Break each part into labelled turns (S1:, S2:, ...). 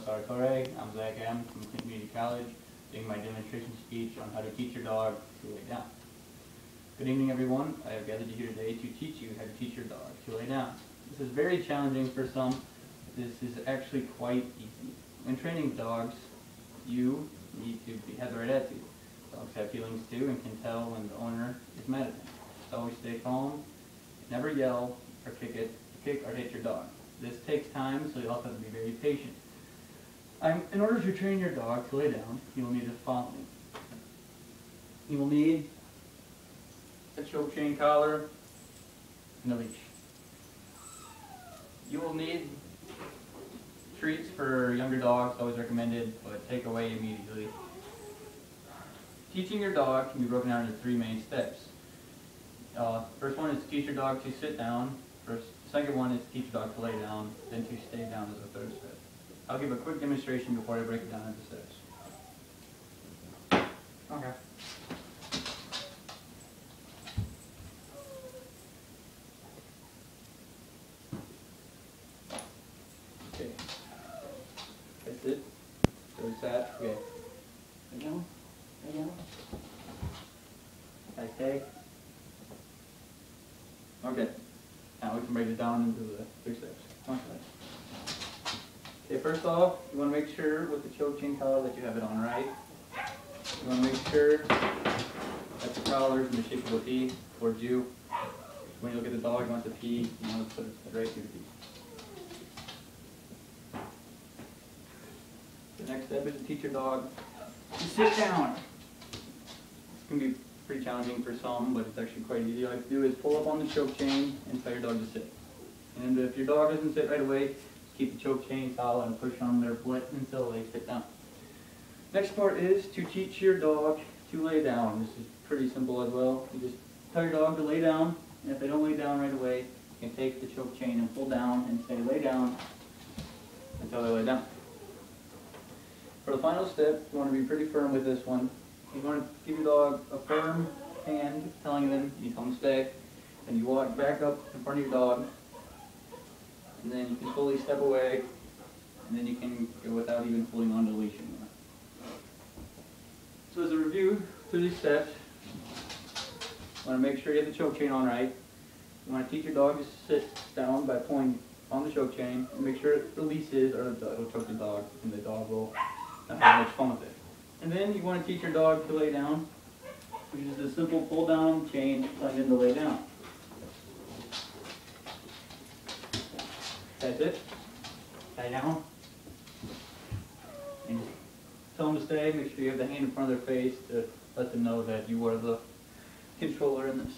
S1: Zachary. I'm Zachary. I'm from Clinton Community College, doing my demonstration speech on how to teach your dog to lay down. Good evening, everyone. I have gathered you here today to teach you how to teach your dog to lay down. This is very challenging for some. This is actually quite easy. When training dogs, you need to have the right attitude. Dogs have feelings too and can tell when the owner is mad at them. So always stay calm, never yell or kick or hit your dog. This takes time, so you also have to be very patient. In order to train your dog to lay down, you will need the following. You will need a choke chain collar and a leash. You will need treats for younger dogs, always recommended, but take away immediately. Teaching your dog can be broken down into three main steps. First one is to teach your dog to sit down. Second one is to teach your dog to lay down, then to stay down as a third step. I'll give a quick demonstration before I break it down into steps. Okay. Okay. That's it. So it's that. Okay. Lay down. Lay down. I stay. Okay. Now we can break it down into the three steps. Okay, first off, you want to make sure with the choke chain collar that you have it on right. You want to make sure that the collar is in the shape of a P towards you. When you look at the dog, you want the P, you want to put it right through the P. The next step is to teach your dog to sit down. This can be pretty challenging for some, but it's actually quite easy. All you have to do is pull up on the choke chain and tell your dog to sit. And if your dog doesn't sit right away, keep the choke chain solid and push on their foot until they sit down. Next part is to teach your dog to lay down. This is pretty simple as well. You just tell your dog to lay down, and if they don't lay down right away, you can take the choke chain and pull down and say lay down until they lay down. For the final step, you want to be pretty firm with this one. You want to give your dog a firm hand telling them you tell them to stay, and you walk back up in front of your dog, and then you can fully step away, and then you can go without even pulling on the leash anymore. So as a review through these steps, you want to make sure you have the choke chain on right. You want to teach your dog to sit down by pulling on the choke chain, and make sure it releases or it'll choke the dog, and the dog will not have much fun with it. And then you want to teach your dog to lay down, which is a simple pull down chain telling them to lay down. That's it. Lay down. And tell them to stay. Make sure you have the hand in front of their face to let them know that you are the controller in this.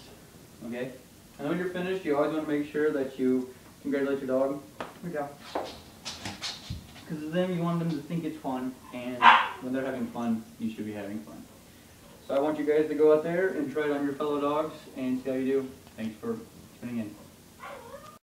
S1: Okay? And when you're finished, you always want to make sure that you congratulate your dog. Good job. Because of them, you want them to think it's fun, and when they're having fun, you should be having fun. So I want you guys to go out there and try it on your fellow dogs and see how you do. Thanks for tuning in.